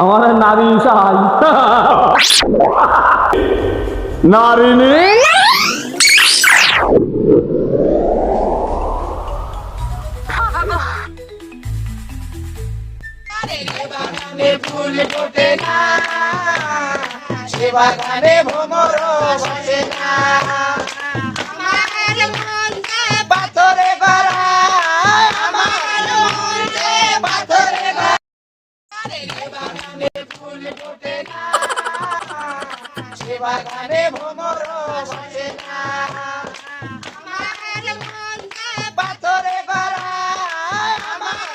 আমার নারী চাই। নারী নেই। ফুল ফোটে না, সে বাগানে ভ্রমর বসে না। আমার মনটা পাথরে গড়া, আমার মনটা পাথরে গড়া। বাগানে ফুল ফোটে না, সে বাগানে ভ্রমর বসে না। আমার মনটা পাথরে গড়া, আমার